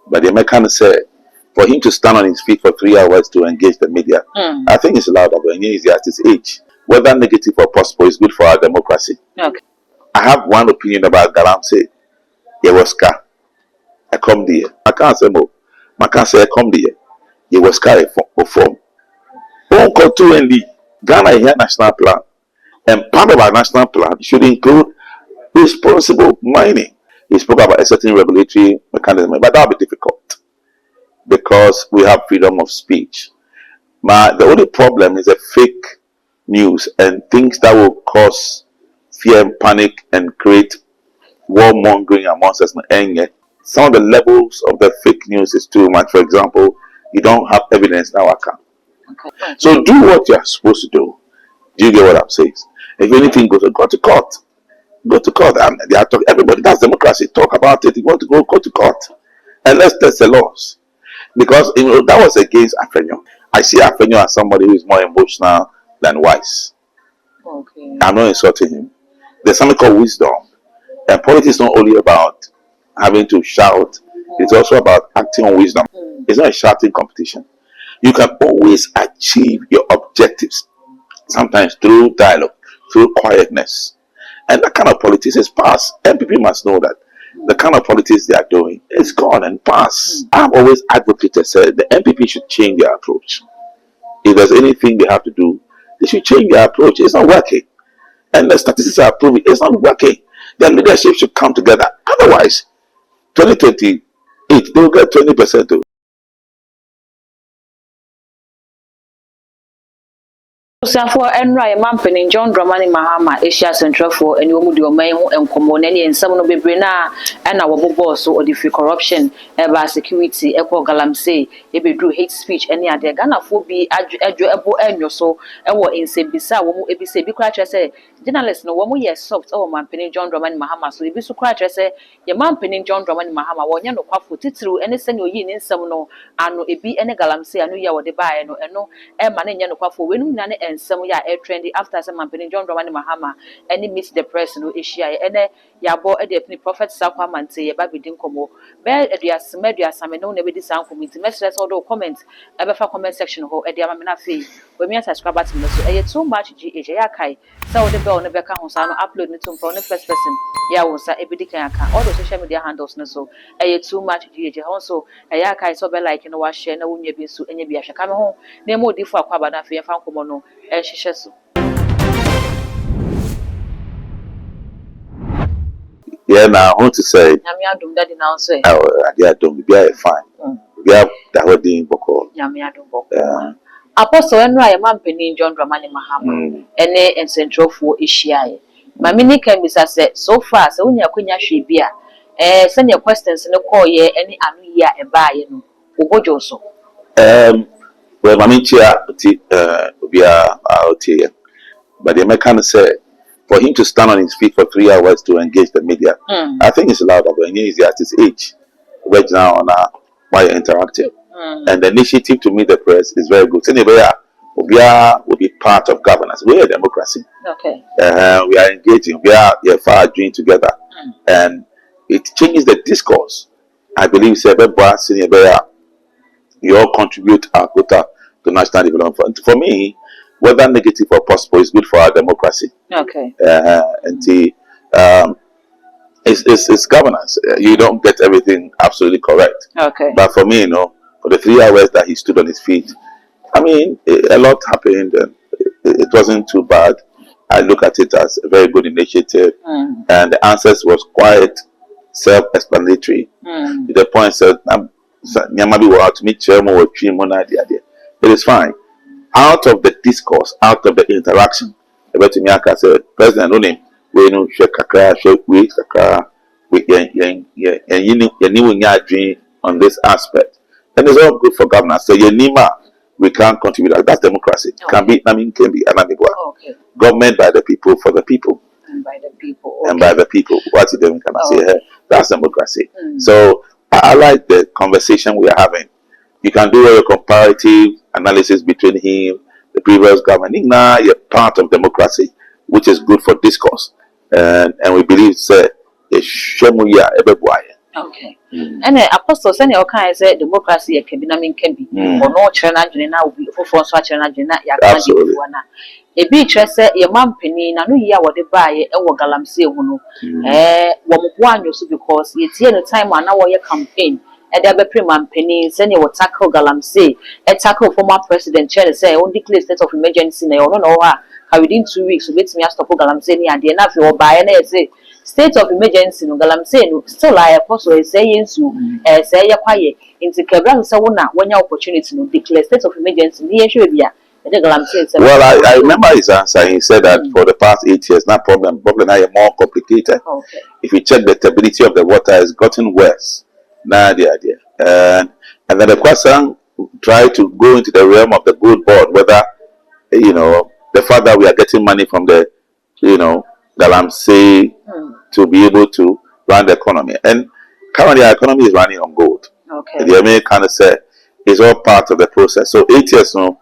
But the American said, for him to stand on his feet for 3 hours to engage the media, I think it's allowed, but he is at his age. Whether negative or positive is good for our democracy. Okay. I have one opinion about Galamsey. He was car. I come there. I can't say more. I can't say I come there. He was car form. Don't go to any Ghana here national plan. And part of our national plan should include responsible mining. He spoke about a certain regulatory mechanism, but that will be difficult because we have freedom of speech. The only problem is a fake news and things that will cause fear and panic and create warmongering amongst us. And some of the levels of the fake news is too much. For example, you don't have evidence now. Okay. So do what you're supposed to do. Do you get what I'm saying? If anything goes, go to court. Go to court. They are talking, everybody, that's democracy. Talk about it. You want to go to court. And let's test the laws. Because that was against Afenyo. I see Afenyo as somebody who is more emotional than wise. Okay. I'm not insulting him. There's something called wisdom. And politics is not only about having to shout, it's also about acting on wisdom. It's not a shouting competition. You can always achieve your objectives, sometimes through dialogue, through quietness. And that kind of politics is past. NPP must know that the kind of politics they are doing is gone and past. I've always advocated, said the NPP should change their approach. If there's anything they have to do, they should change their approach. It's not working. And the statistics are proving it's not working. Their leadership should come together. Otherwise, 2028, they will get 20% too. For Enra, Mampin, John Dramani Mahama, Asia Central for and Yomudio Mayo and Comonelli and some of the Brina and our boss or the free corruption, ever security, equal galamsey, if you do hate speech, any other Ghana for be adjoable and your so, and what in Sebisa, if you say, be quite say, journalists no one year soft, oh, Mampin, John Dramani Mahama, so if you so quite say, your Mampin, John Dramani Mahama, one no quaffo titru, and send your yin in some no, and no, it be any galamsey, I know you are the buy, no, and no, and man, no quaffo, when and some ya air trendy after some Mampin, John Dramani Mahama, and he meets the press no issue, and ya bought a deputy prophet Sakwaman say, Baby Dinkomo, bear a dear Smedia, some no never this sound committee, messages or comments, ever for comment section ho, a dear Mamina fee, when me subscribe to me, so I had so much GHI, so the bell never comes on upload me to from the first person, ya was a bidicaka, all the social media handles, no so I had too much GH also, a yakai so be like in a wash, and a wound be so any be a come home, name more differ Quabana, and found Comono, and she says. Yeah, now I want to say, Yamiadum that now say, yeah, don't be fine. We have the wedding boko. Yamiadum boko. Apostle and Ryan Mampin, John Dramani Mahama, and Central for Ishia. My mini can be said so far, so when you're queen, she be send your questions in the call ye any anuya and buy no. Ubojoso. Well, my chia be out here. But the American said, for him to stand on his feet for 3 hours to engage the media, I think it's allowed, but he is at his age. Right now, on why interactive. And the initiative to meet the press is very good. So anyway, will be part of governance. We're a democracy. Okay. We are engaging. We are far doing together. And it changes the discourse. I believe you all contribute our quota to national development. For me, whether negative or possible is good for our democracy. Okay. And it's governance. You don't get everything absolutely correct. Okay. But for me, for the 3 hours that he stood on his feet, I mean, a lot happened and it wasn't too bad. I look at it as a very good initiative, and the answers was quite self-explanatory. To the point said, it is fine. Out of the discourse, out of the interaction, said, President, no name, we know on this aspect. And it's all good for governance. So we can't contribute. That's democracy. Okay. Can be okay. Government by the people, for the people. And by the people. Okay. And by the people. What you doing? Can I say here? That's democracy. So I like the conversation we are having. You can do a comparative analysis between him, the previous government. Now you're part of democracy, which is good for discourse. And we believe Okay. And apostle send your kind say democracy can be namin can be or no china jina will be for so china jina ya kan di wana. E bi kire say your man penny na no ya wo de bae e wo galamsey hu no. Wo mo anyo so because ye tie no time na wo ye campaign e dey be man penny send your tackle galamsey e tackle former president chair say on declare state of emergency na you no ha within 2 weeks we bet me stop galamsey ni ade na fi wo bae na say state of emergency no galamsey no still I apostle say yensu say ye kwaye inti kebra say wona wonya opportunity no declare state of emergency ni ehwe bia e galamsey say. Well, I remember his answer. He said that for the past 8 years, not problem are more complicated. Okay. If you check the stability of the water, it's gotten worse. Now the idea, and then the question try to go into the realm of the good board, whether the fact that we are getting money from the galamsey to be able to run the economy. And currently our economy is running on gold. Okay. The American said it's all part of the process. So 8 years now,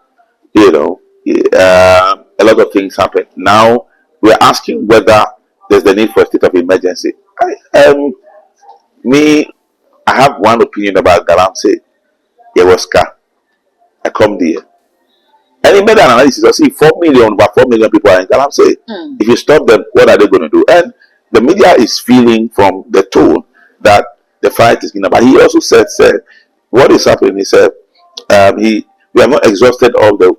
a lot of things happen. Now we're asking whether there's the need for a state of emergency. I have one opinion about galamsey. Yewoska. I come there. And he made an analysis. I see 4 million, about 4 million people are in galamsey. If you stop them, what are they going to do? And the media is feeling from the tone that the fight is going. But he also said, what is happening? He said, we have not exhausted all the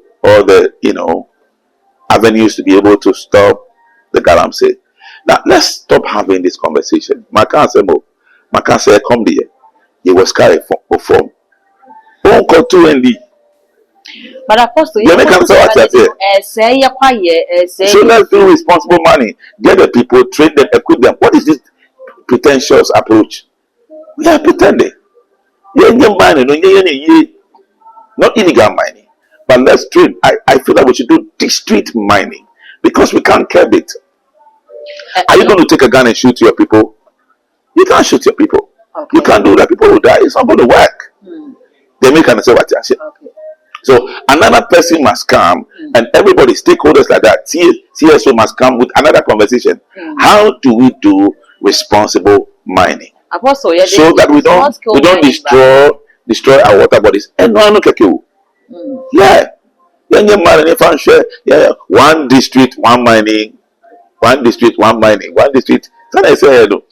avenues to be able to stop the galamsey. Now let's stop having this conversation. Maka say, come there. He was carried for form. But apostle, so let's do responsible money. Get the people, train them, equip them. What is this pretentious approach? We are pretending. Not illegal mining, but let's train. I feel that we should do district mining because we can't curb it. Are you going to take a gun and shoot your people? You can't shoot your people. Okay. You can't do that. People will die. It's not going to work. They make an say what you say. So another person must come, and everybody, stakeholders like that, CSO must come with another conversation. How do we do responsible mining? Apostle, so that we don't destroy our water bodies. And no yeah. Yeah. One district, one mining. One district, one mining. One district. So I say no.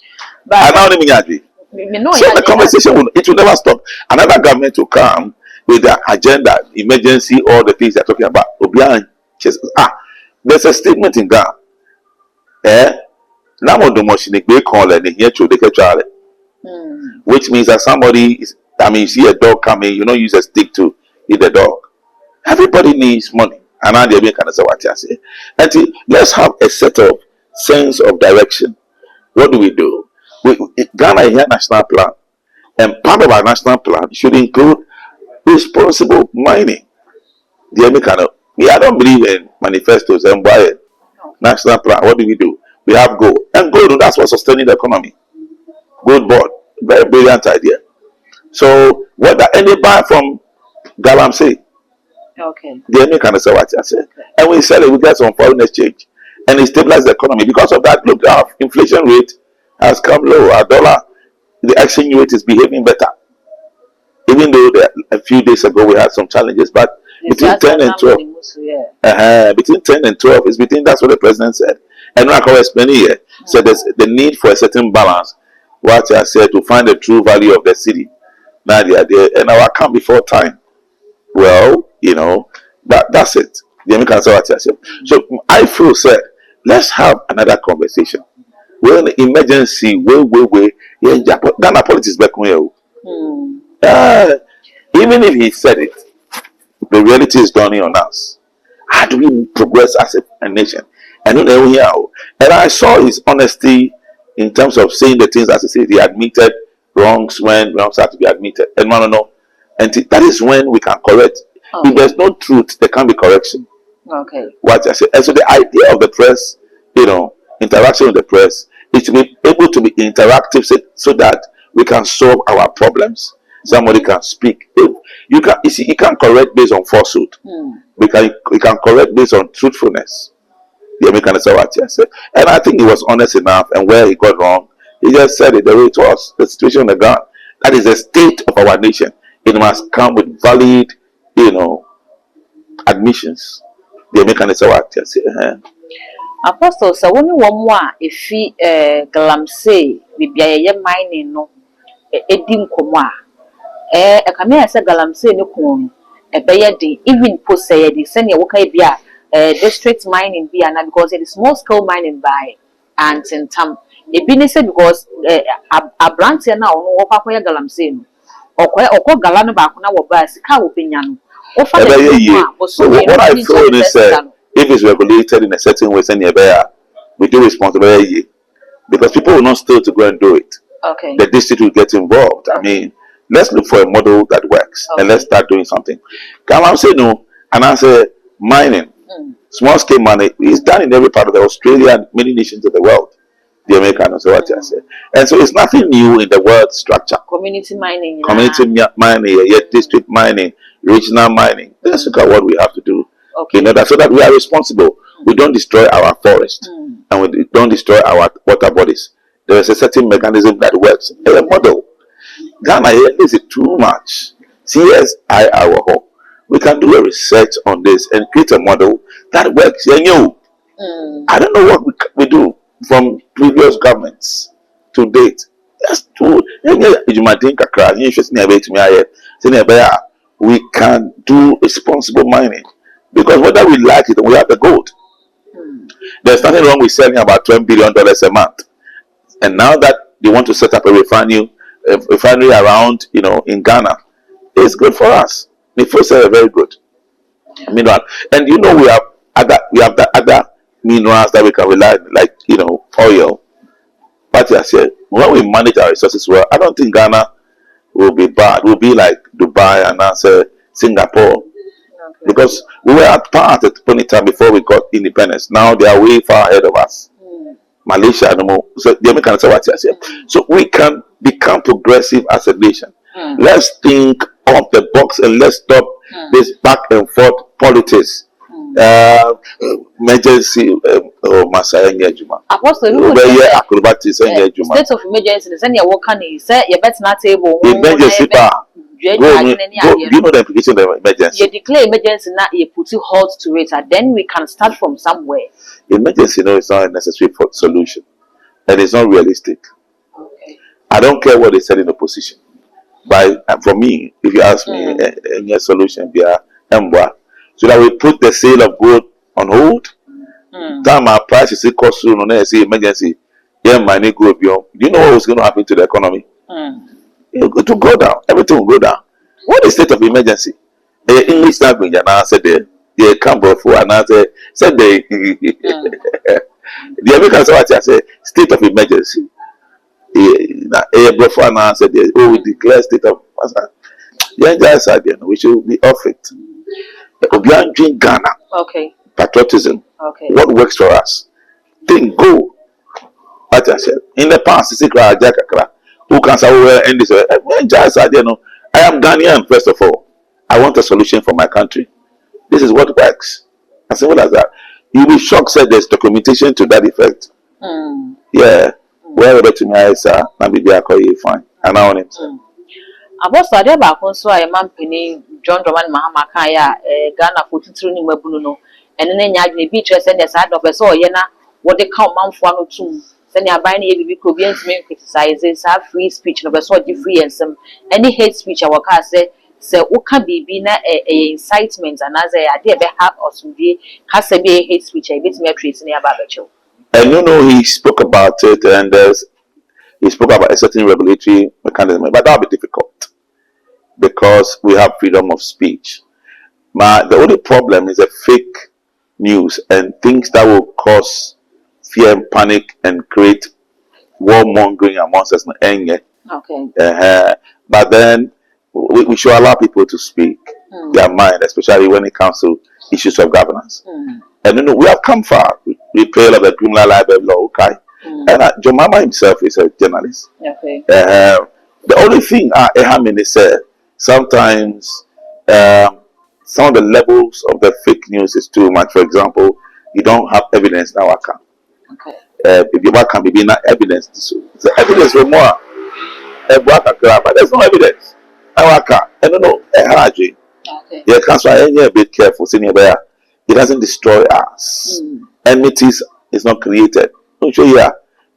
So the conversation will never stop. Another government will come with the agenda, emergency, all the things they're talking about. There's a statement in Ghana. Which means that somebody is, you see a dog coming, you don't use a stick to eat the dog. Everybody needs money. And now they're being kind of say. And let's have a set of sense of direction. What do? Ghana is a national plan. And part of our national plan should include responsible mining. I don't believe in manifestos and buy national plan. What do? We have gold. And gold, that's what's sustaining the economy. Gold board. Very brilliant idea. So whether any buy from galamsey, okay. They make an say what I say. And we sell it, we get some foreign exchange. And it stabilizes the economy. Because of that, look, our inflation rate has come low. Our dollar, the exchange rate is behaving better. Even though a few days ago we had some challenges, but between 10 and 12, between 10 and 12 is between, that's what the president said. And like I was explaining here, so there's the need for a certain balance. What I said, to find the true value of the city. Now they are there, and our come before time. Well, that's it. The American say what I said. So I feel said, let's have another conversation. We're in emergency, Ghana politics back here. Even if he said it, the reality is dawning on us. How do we progress as a nation? And I saw his honesty in terms of saying the things as he said. He admitted wrongs when wrongs have to be admitted. And no. And that is when we can correct. Okay. If there's no truth, there can't be correction. Okay. What I say. And so the idea of the press, interaction with the press, is to be able to be interactive so that we can solve our problems. Somebody can speak. You can't correct based on falsehood. We can correct based on truthfulness. The American say what I said. And I think he was honest enough, and where he got wrong, He just said it the way it was. The situation on the ground. That is the state of our nation. It must come with valid, admissions. The American is what I say. Apostle, so when you want if he galamsey, be mining no, a dim comma. A camera said galamsey no corn, a bayadi, even post say the send your work district mining be and because it is small scale mining by and in tam. A business because a branch now no papa galamsey or galano back now or bass, cow opinion. What I feel is if it's regulated in a certain way, we do responsibility because people will not still to go and do it. Okay. The district will get involved. I mean, let's look for a model that works and let's start doing something. Come on, say no, and I say mining, small scale mining is done in every part of the Australia and many nations of the world. The American, so what I say, and so it's nothing new in the world structure. Community mining, district mining, regional mining. Let's look at what we have to do in order so that we are responsible. We don't destroy our forest and we don't destroy our water bodies. There is a certain mechanism that works. A model. Ghana here is it too much. CSI our home. We can do a research on this and create a model that works. I don't know what we do from previous governments to date. That's true. We can do responsible mining because whether we like it or we have the gold. There's nothing wrong with selling about $12 billion a month. And now that they want to set up a refinery around, in Ghana, it's good for us. The first are very good. Mineral. And we have other minerals that we can rely on, like oil. But I said, when we manage our resources well, I don't think Ghana will be bad. We'll be like Dubai and answer Singapore. Because we were at power at a point in time before we got independence. Now they are way far ahead of us. Malaysia no more. So the Americans say what I say. So we can become progressive as a nation. Let's think of the box and let's stop this back and forth politics. Emergency Apostle, state of emergency is any work can say you better not table emergency do you know the implication of emergency? You declare emergency now you put a halt to it and then we can start from somewhere. Emergency is not a necessary solution and it's not realistic. I don't care what they said in opposition. But for me, if you ask me any solution via Mbwa, so that we put the sale of gold on hold. Time our price is cost soon on emergency. Money go beyond. Do you know what was going to happen to the economy? It will go down. Everything will go down. What is state of emergency? The English language and I said they come before and I said the Americans say state of emergency. Before and I said we declare state of we should be off it. Beyond Ghana. Patriotism. What works for us? Think go. What I said. In the past, who can say end this? I am Ghanaian, first of all. I want a solution for my country. This is what works. As simple as that. You'll be shocked that there's documentation to that effect. Yeah. Wherever to me is maybe I call you fine. And I want it. Apostle ade ba kon so ay man pani John Dramani Mahama kan ya Ghana for titiri ni mabunu no ene na nya adwene bi kire se de sa do so ye na wo de kan manfo ano tum se ne aban na ye bibi ko bi antime criticize sa free speech no be so di free ensem any hate speech awaka se wo ka bibi na incitement anaze ade be ha osudie ka se bi hate speech e bitime atreat ne aba ba chew. And he spoke about it and he spoke about a certain regulatory mechanism, but that will be difficult because we have freedom of speech. The only problem is a fake news and things that will cause fear and panic and create warmongering amongst us. But then we should allow people to speak their mind, especially when it comes to issues of governance. And we have come far. We play like the criminal libel law, okay? And John Mama himself is a journalist. The only thing Ehamin is sometimes some of the levels of the fake news is too much. For example, you don't have evidence now. if you can be na evidence. So the evidence for more. But there's no evidence. I don't know. Okay. Yeah, that's why I be careful. Senior bear, it doesn't destroy us. Enmities is not created. Don't show you.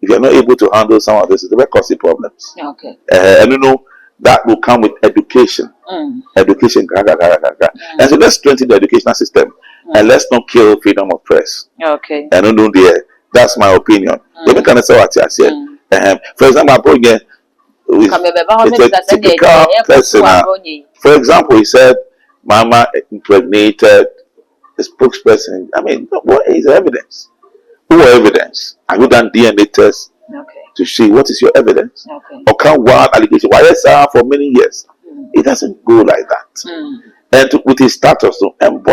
If you're not able to handle some of this, it will cause you problems. Okay. And you know that will come with education. Education, and so let's strengthen the educational system, and let's not kill freedom of press. Okay. And don't do there. That's my opinion. Even can I say what I said? For example, I brought again. It's a typical person. For example, he said, "Mama impregnated the spokesperson." I mean, what is evidence? Who are evidence? Have you done DNA tests to see what is your evidence? Or can one allegation? Why yes, for many years, it doesn't go like that. And with his status, and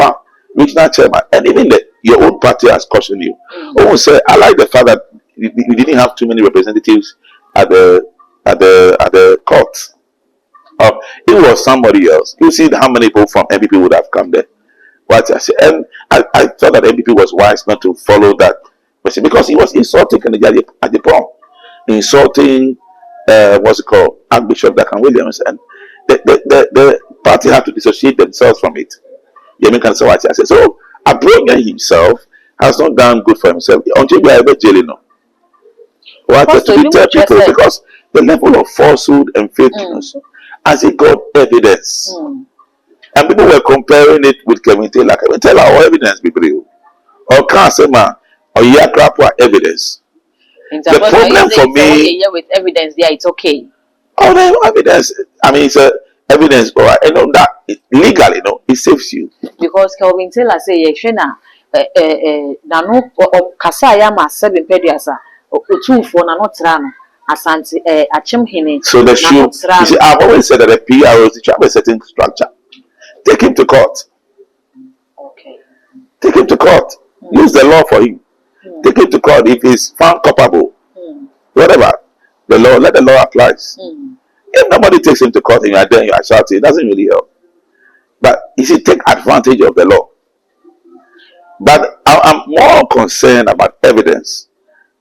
regional chairman, and even your own party has cautioned you. Oh, say I like the fact that we didn't have too many representatives at the court. It was somebody else. You see how many people from NPP would have come there. What I said, and I thought that NPP was wise not to follow that because he was insulting at the prom, insulting what's it called, Archbishop Duncan Williams, and the party had to dissociate themselves from it. The American say what I said. So Abrogan himself has not done good for himself until we are able to jail. What to tell people because the level of falsehood and fakeness as he got evidence. And people were comparing it with Kevin Taylor. Kevin Taylor, our evidence, people. Or can't say, man, or yeah, crap, evidence. The problem for me, with evidence, yeah, it's okay. Oh, no evidence. I mean, it's evidence, but I know that legally, it saves you. Because Kevin Taylor say, "Yeshena, nano kasaya ma 7 pediasa, two for nano trano." Asante, Achimhine. So the shoe. You see, I've always said that the PROs they have a certain structure. Take him to court. Okay. Take him to court. Use the law for him. Take him to court if he's found culpable. Whatever. The law, let the law apply. If nobody takes him to court and you are there and you are shouting, it doesn't really help. But you see, take advantage of the law. But I'm more concerned about evidence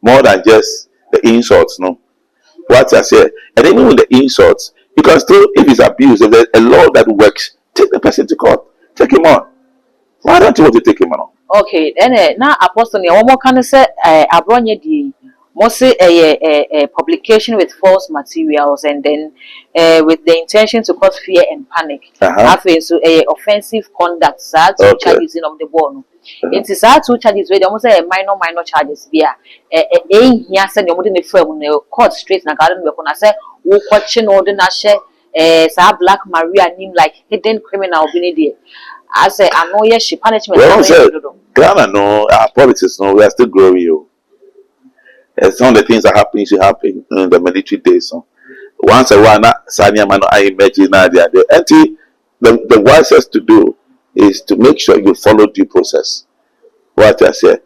more than just the insults, What I say, and even with the insults, you can still, if it's abuse, if there's a law that works, take the person to court, take him on. Why don't you want to take him on? Okay, then now Apostle, one more can say, Abronye di, mostly a publication with false materials, and then with the intention to cause fear and panic. After so offensive conduct, two charges of the ball. It is our 2 charges where almost a minor charges. Here, here send your the firm court straight na garden. We're gonna say, we watching all the nashe, Black Maria name like hidden criminal benedi. I say, I know yes, she punishment. Ghana, no, our politics, no, we are still growing. You. Some of the things that happen should happen in the military days. So. Once a while, Sanya Mano, I imagine the wisest to do is to make sure you follow due process. What I said,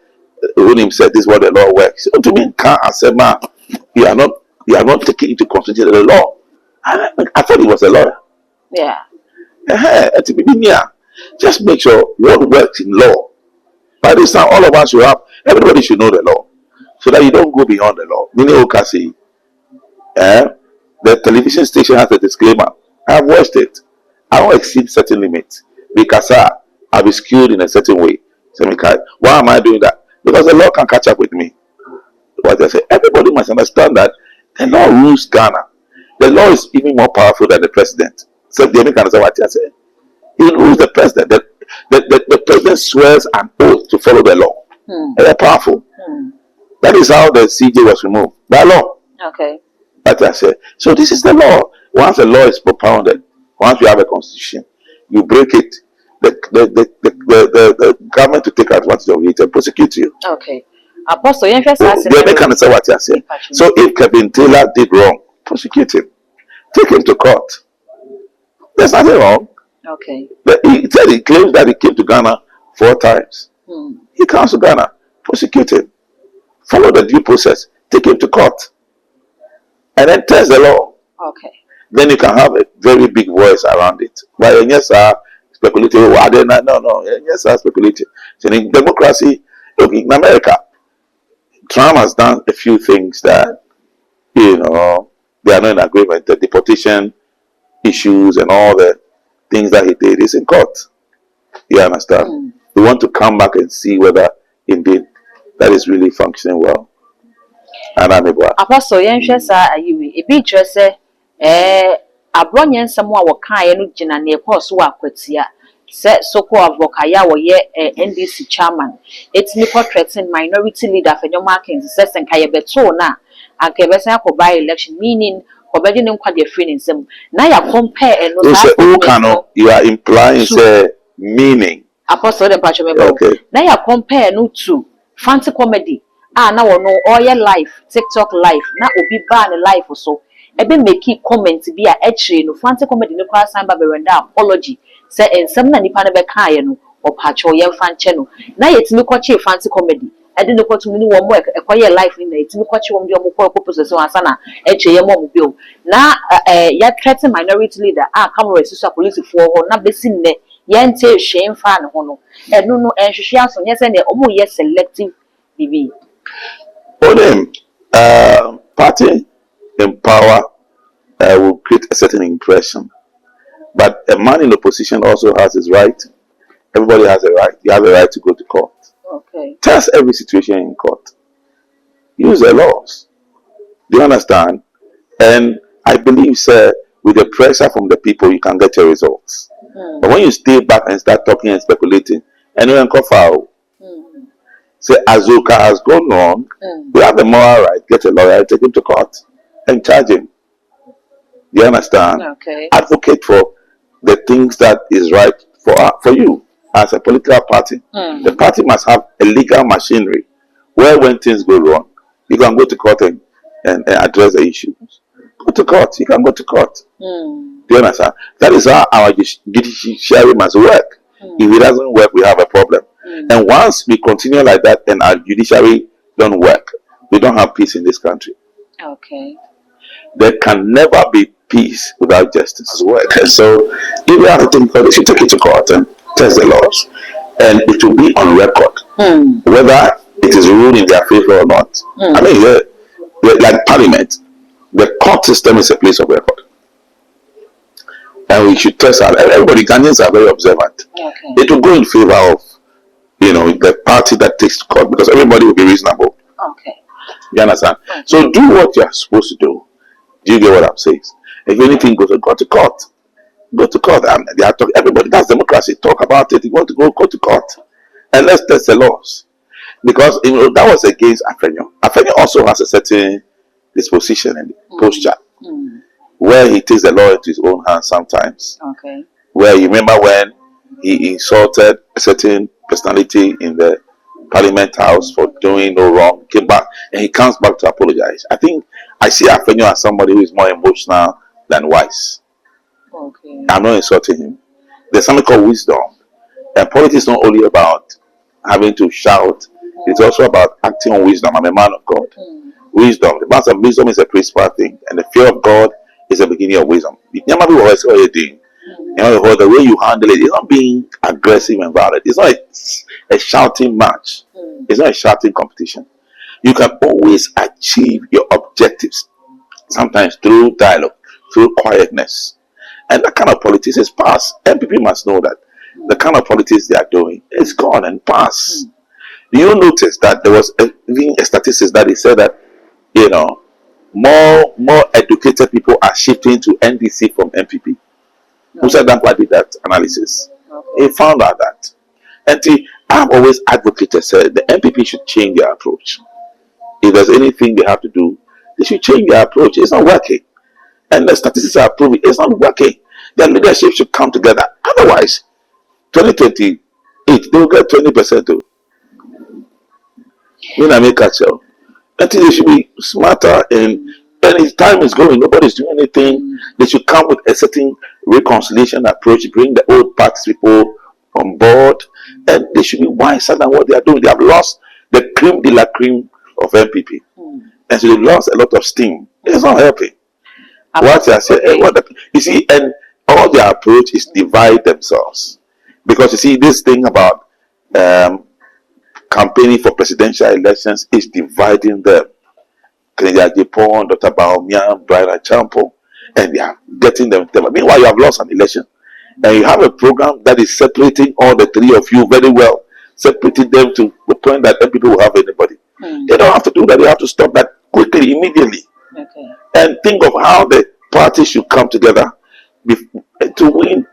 when him said this is what the law works. So to me, can't say, man, you are not taking into consideration the law. I thought he was a lawyer. Yeah. Just make sure what works in law. By this time, all of us should have, everybody should know the law. So that you don't go beyond the law. Meaning, Okasi, the television station has a disclaimer. I've watched it. I don't exceed certain limits because I'll be skewed in a certain way. So, why am I doing that? Because the law can catch up with me. What I say, everybody must understand that the law rules Ghana. The law is even more powerful than the president. So, the American say what I say. He rules the president. The president swears an oath to follow the law. They're powerful. That is how the CJ was removed by law. Okay. Like I said. So this is the law. Once the law is propounded, once you have a constitution, you break it. The government to take advantage of it and prosecute you. Okay. Apostle, you can say what you say. So if Kevin Taylor did wrong, prosecute him. Take him to court. There's nothing wrong. Okay. He claims that he came to Ghana 4 times. He comes to Ghana. Prosecute him. Follow the due process. Take him to court. And then test the law. Okay. Then you can have a very big voice around it. But yes, speculative. No. Yes, speculative. So in democracy, look, in America, Trump has done a few things that, they are not in agreement. The deportation issues and all the things that he did is in court. You understand? We want to come back and see whether indeed that is really functioning well. And I'm able. Apostle, yenhwe sa ayiwe. Ebi kyerɛ sɛ abronye nsɛm a wɔkaeɛ no gyina ne ɛkɔɔ so wɔ akwatia. Sɛ soko avokaya wɔyɛ NDC chairman. Etimi kɔ threaten minority leader Fenyo Markins sɛ sɛ nka yɛbɛtoo na anka yɛbɛsan akɔ by election, meaning ɔbɛgye ne nkwa deɛ free ne nsɛm. Na ya compare ɛno saa. You are implying say meaning. Apostle dem patcho mebo. Okay. Na ya compare no to fancy comedy. Na wono oye life, TikTok life. Na obi ba ne life so. Ebe make comment bi a etchire no fancy comedy no kwa san ba berenda apology. Say ensem na nipa ne be kaaye no opatcho ye fanche no. Na yetimi kwache fancy comedy. Ede no kwatumi ni wo mo ekoye life ni na yetimi kwache wo mo ko possess so ansa na etche ye mo bi o. Na ya threaten minority leader camera so police for ho na besi nne yente shame fan ho no. Eno no enhwehwe aso nye se ne omo ye selective bibi. Party in power will create a certain impression. But a man in opposition also has his right. Everybody has a right. You have a right to go to court. Okay. Test every situation in court. Use the laws. Do you understand? And I believe, sir, with the pressure from the people, you can get your results. But when you stay back and start talking and speculating, and then go foul. Say Azuka has gone wrong. We have the moral right. Get a lawyer, take him to court, and charge him. Do you understand? Okay. Advocate for the things that is right for you as a political party. The party must have a legal machinery where when things go wrong, you can go to court and address the issues. Go to court. You can go to court. Do you understand? That is how our judiciary must work. If it doesn't work, we have a problem. And once we continue like that and our judiciary don't work, we don't have peace in this country. Okay. There can never be peace without justice. Work. So if you have to think about it, you should take it to court and test the laws. And it will be on record whether it is ruled in their favor or not. I mean, like Parliament, the court system is a place of record. And we should test out. Everybody, Ghanaians are very observant. Okay. It will go in favor of, the party that takes to court because everybody will be reasonable. Okay. You understand? Okay. So do what you are supposed to do. Do you get what I'm saying? If anything goes on, go to court. Go to court. And they are talking. Everybody, that's democracy. Talk about it. You want to go to court. And let's test the laws. Because that was against Afenyo. Afenyo also has a certain disposition and posture where he takes the law into his own hands sometimes. Okay. Where you remember when he insulted a certain personality in the Parliament House for doing no wrong, came back and he comes back to apologize. I think I see Afenyo as somebody who is more emotional than wise. Okay. I'm not insulting him. There's something called wisdom. And politics is not only about having to shout, it's also about acting on wisdom. I'm a man of God. Wisdom. The balance of wisdom is a principal thing, and the fear of God is the beginning of wisdom. The way you handle it is not being aggressive and violent. It's not a shouting match. It's not a shouting competition. You can always achieve your objectives, sometimes through dialogue, through quietness. And that kind of politics is past. NPP must know that the kind of politics they are doing is gone and past. You notice that there was even a statistics that it said that more educated people are shifting to NDC from NPP. Who said that? Why did that analysis? He found out that. And I've always advocated, said the NPP should change their approach. If there's anything they have to do, they should change their approach. It's not working. And the statistics are proving it's not working. Their leadership should come together. Otherwise, 2028, they will get 20% too. When I make a show, I think they should be smarter and as time is going, nobody's doing anything. They should come with a certain reconciliation approach, bring the old party people on board, and they should be wiser than what they are doing. They have lost the cream de la cream of NPP, and so they've lost a lot of steam. It's not helping. What I say, you see, and all their approach is divide themselves, because you see this thing about campaigning for presidential elections is dividing them. Kenya Japon, Dr. Baomian, Brian Champo, and they are getting them together. Meanwhile, you have lost an election. And you have a program that is separating all the three of you very well, separating them to the point that NPP will have anybody. They don't have to do that. They have to stop that quickly, immediately. Okay. And think of how the parties should come together to win,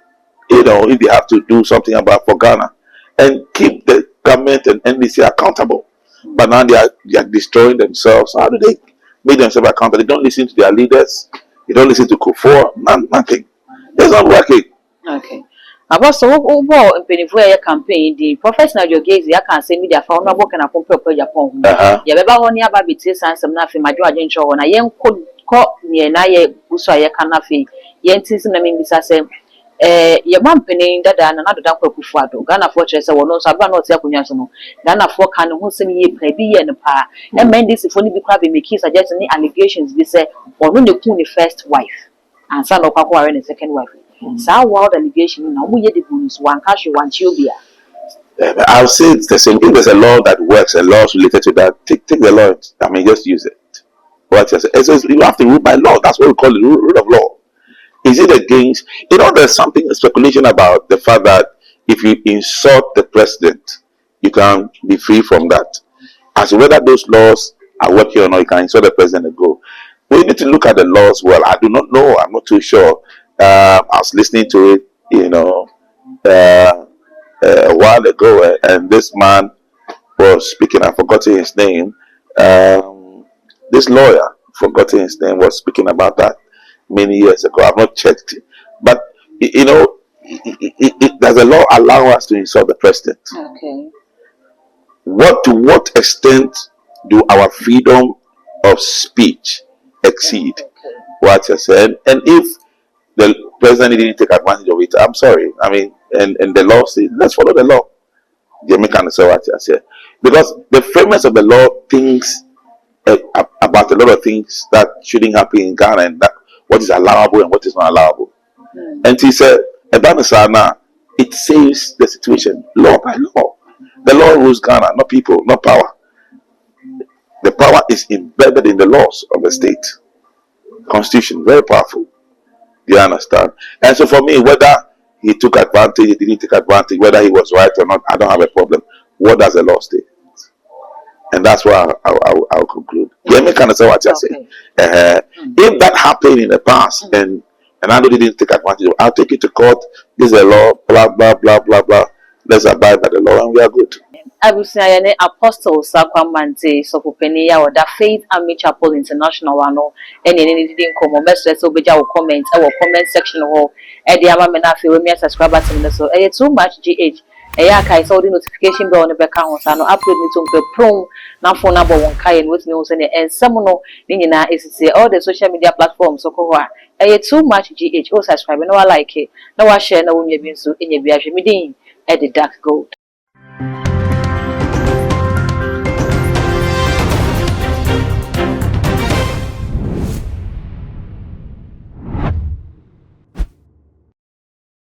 if they have to do something about for Ghana, and keep the government and NDC accountable. But now they are destroying themselves. How do they make themselves accountable? They don't listen to their leaders. They don't listen to Kufuor. Nothing. It's not working. Okay. About so overall in Penivua campaign, the professional Jogezi, I can say media for no can compare Japan. Yabeba on your baby says some nothing, my Georgian show, and I young could call near Naye Busaya Canafi. Yentis and I mean, I say, your mum penning that and another Dako Kufuado, Ghana Fortress, or no Sabano Sakunyasano, Ghana for can who send ye play be and a pa, and men this if only be crabbing me kiss suggest any allegations they say, or no the Puni first wife, and son of Papa and a second wife. So wild allegation now we the bonus one cash one children. I'll say it's the same. If there's a law that works, a law related to that, take the law. I mean, just use it. What you say? It says you have to rule by law. That's what we call the rule of law. Is it against? There's something speculation about the fact that if you insult the president, you can be free from that. As to whether those laws are working or not, you can insult the president and go. We need to look at the laws well. I do not know. I'm not too sure. I was listening to it, a while ago, and this man was speaking. I've forgotten his name. This lawyer, forgotten his name, was speaking about that many years ago. I've not checked it, but does the law allow us to insult the president? Okay. To what extent do our freedom of speech exceed what you said? And if the president didn't take advantage of it, I'm sorry. I mean, and the law says, let's follow the law. Jamaican say what you say. Because the framers of the law thinks about a lot of things that shouldn't happen in Ghana, and that what is allowable and what is not allowable. And he said, it saves the situation law by law. The law rules Ghana, not people, not power. The power is embedded in the laws of the state. Constitution, very powerful. You understand? And so for me, whether he took advantage, he didn't take advantage, whether he was right or not, I don't have a problem. What does the law state? And that's why I'll conclude. Yeah, me kind of say what you're saying. If that happened in the past and I didn't take advantage of it, I'll take it to court. This is a law, blah, blah, blah, blah, blah. Let's abide by the law and we are good. I will say an apostle Sakwamante, so for Penia or the Faith and Chapel International one, and anything come message so be our comment section or at the Amamena Filmia subscribers in the so too much GH. I saw the notification bell on the back account and upload me to the prone now phone number one kind with news and someone Nina is all the social media platforms so too much GH or subscribe no I like it. No I share no one you've been so in your meeting at the dark gold.